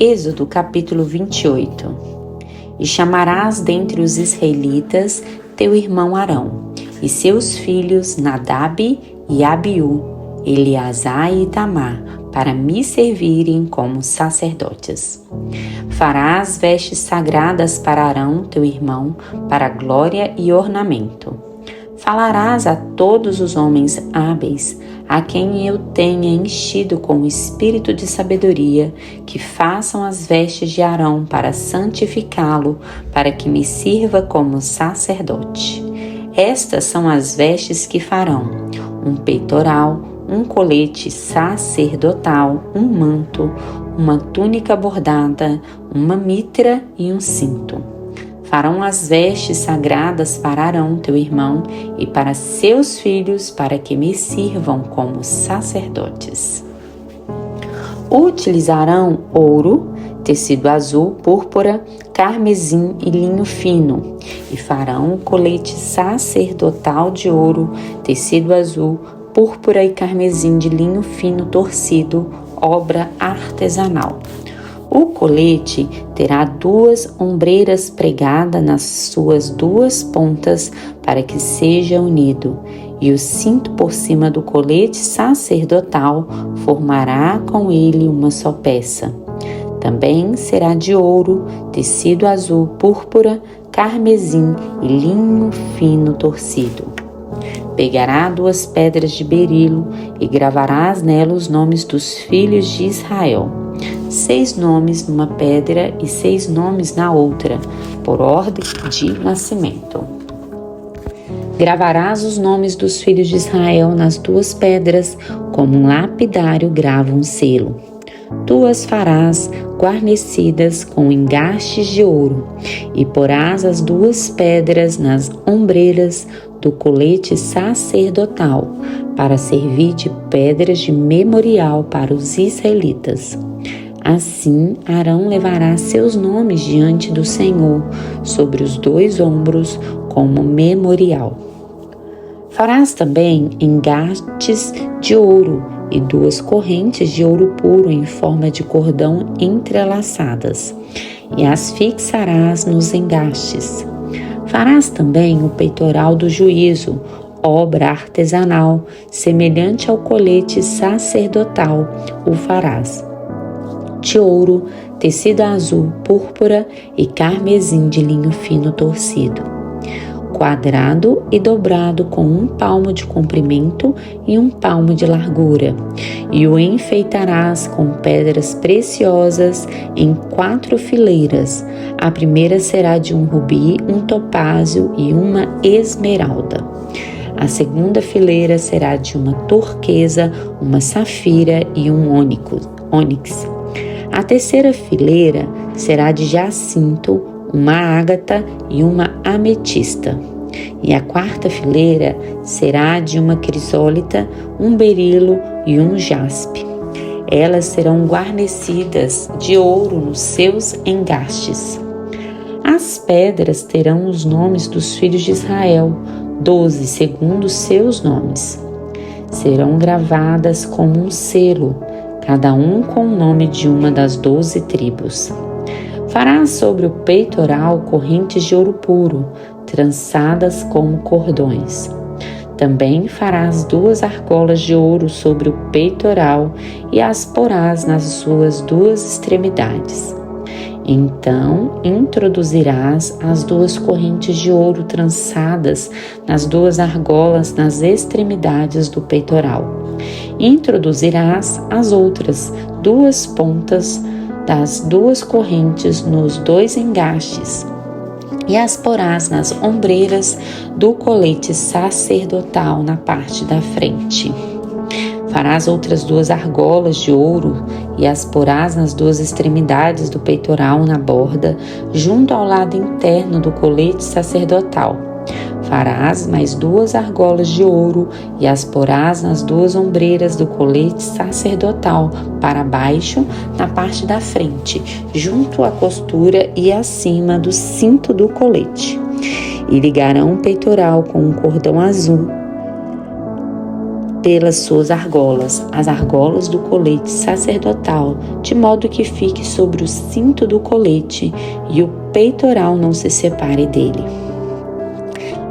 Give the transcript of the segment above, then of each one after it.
Êxodo capítulo 28. E chamarás dentre os israelitas teu irmão Arão, e seus filhos Nadab e Abiú, Eleazar e Itamar, para me servirem como sacerdotes. Farás vestes sagradas para Arão, teu irmão, para glória e ornamento. Falarás a todos os homens hábeis, a quem eu tenha enchido com o espírito de sabedoria, que façam as vestes de Arão para santificá-lo, para que me sirva como sacerdote. Estas são as vestes que farão: um peitoral, um colete sacerdotal, um manto, uma túnica bordada, uma mitra e um cinto. Farão as vestes sagradas para Arão, teu irmão, e para seus filhos, para que me sirvam como sacerdotes. Utilizarão ouro, tecido azul, púrpura, carmesim e linho fino, e farão o colete sacerdotal de ouro, tecido azul, púrpura e carmesim de linho fino torcido, obra artesanal. O colete terá 2 ombreiras pregadas nas suas 2 pontas para que seja unido, e o cinto por cima do colete sacerdotal formará com ele uma só peça. Também será de ouro, tecido azul, púrpura, carmesim e linho fino torcido. Pegará 2 pedras de berilo e gravarás nelas os nomes dos filhos de Israel. 6 nomes numa pedra e 6 nomes na outra, por ordem de nascimento. Gravarás os nomes dos filhos de Israel nas 2 pedras, como um lapidário grava um selo. Tu as farás guarnecidas com engastes de ouro, e porás as 2 pedras nas ombreiras do colete sacerdotal, para servir de pedras de memorial para os israelitas. Assim, Arão levará seus nomes diante do Senhor sobre os 2 ombros como memorial. Farás também engastes de ouro e 2 correntes de ouro puro em forma de cordão entrelaçadas, e as fixarás nos engastes. Farás também o peitoral do juízo, obra artesanal, semelhante ao colete sacerdotal, o farás de ouro, tecido azul, púrpura e carmesim de linho fino torcido, quadrado e dobrado com 1 palmo de comprimento e 1 palmo de largura, e o enfeitarás com pedras preciosas em 4 fileiras. A primeira será de um rubi, um topázio e uma esmeralda. A segunda fileira será de uma turquesa, uma safira e um ônix. A terceira fileira será de jacinto, uma ágata e uma ametista. E a 4ª fileira será de uma crisólita, um berilo e um jaspe. Elas serão guarnecidas de ouro nos seus engastes. As pedras terão os nomes dos filhos de Israel, 12 segundo seus nomes. Serão gravadas como um selo, cada um com o nome de uma das 12 tribos. Farás sobre o peitoral correntes de ouro puro, trançadas como cordões. Também farás 2 argolas de ouro sobre o peitoral e as porás nas suas 2 extremidades. Então introduzirás as 2 correntes de ouro trançadas nas 2 argolas nas extremidades do peitoral. Introduzirás as outras 2 pontas das 2 correntes nos 2 engastes e as porás nas ombreiras do colete sacerdotal na parte da frente. Farás outras 2 argolas de ouro e as porás nas 2 extremidades do peitoral na borda, junto ao lado interno do colete sacerdotal. Farás mais 2 argolas de ouro e as porás nas 2 ombreiras do colete sacerdotal para baixo, na parte da frente, junto à costura e acima do cinto do colete. E ligarão o peitoral com um cordão azul pelas suas argolas, as argolas do colete sacerdotal, de modo que fique sobre o cinto do colete e o peitoral não se separe dele.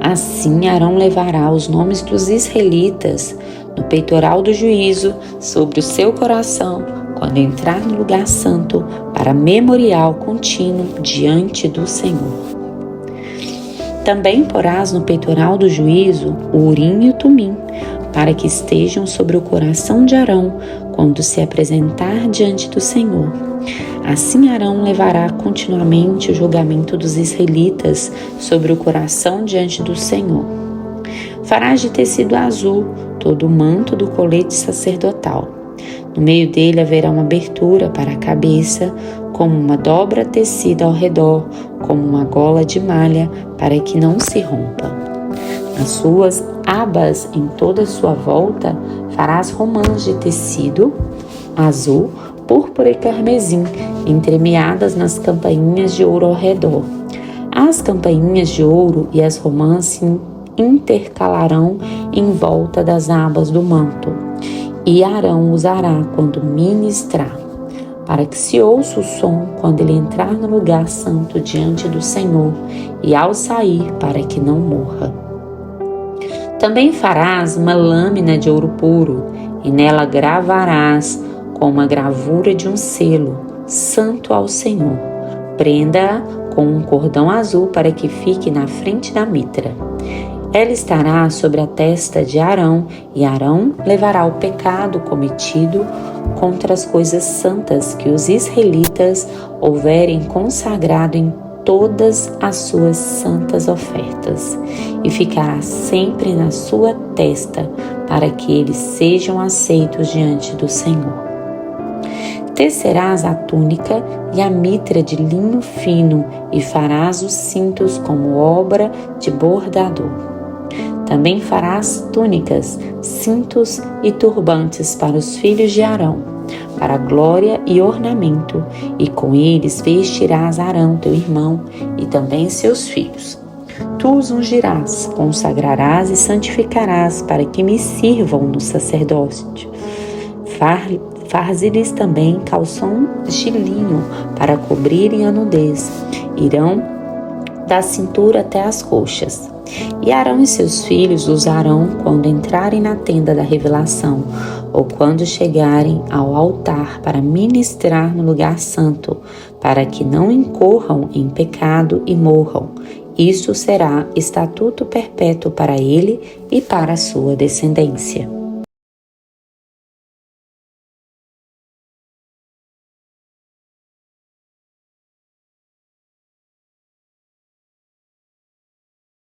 Assim Arão levará os nomes dos israelitas no peitoral do juízo sobre o seu coração, quando entrar no lugar santo, para memorial contínuo diante do Senhor. Também porás no peitoral do juízo o Urim e o Tumim, para que estejam sobre o coração de Arão, quando se apresentar diante do Senhor. Assim Arão levará continuamente o julgamento dos israelitas sobre o coração diante do Senhor. Farás de tecido azul todo o manto do colete sacerdotal. No meio dele haverá uma abertura para a cabeça, como uma dobra tecida ao redor, como uma gola de malha, para que não se rompa. Nas suas abas, em toda a sua volta, farás romãs de tecido azul, púrpura e carmesim, entremeadas nas campainhas de ouro ao redor. As campainhas de ouro e as romãs se intercalarão em volta das abas do manto, e Arão usará quando ministrar, para que se ouça o som quando ele entrar no lugar santo diante do Senhor, e ao sair, para que não morra. Também farás uma lâmina de ouro puro, e nela gravarás com uma gravura de um selo, santo ao Senhor. Prenda-a com um cordão azul para que fique na frente da mitra. Ela estará sobre a testa de Arão, e Arão levará o pecado cometido contra as coisas santas que os israelitas houverem consagrado em todas as suas santas ofertas, e ficará sempre na sua testa, para que eles sejam aceitos diante do Senhor. Tecerás a túnica e a mitra de linho fino, e farás os cintos como obra de bordador. Também farás túnicas, cintos e turbantes para os filhos de Arão, para glória e ornamento, e com eles vestirás Arão, teu irmão, e também seus filhos. Tu os ungirás, consagrarás e santificarás, para que me sirvam no sacerdócio. Faz-lhes também calções de linho para cobrirem a nudez. Irão da cintura até as coxas. E Arão e seus filhos usarão quando entrarem na tenda da revelação, ou quando chegarem ao altar para ministrar no lugar santo, para que não incorram em pecado e morram. Isso será estatuto perpétuo para ele e para a sua descendência.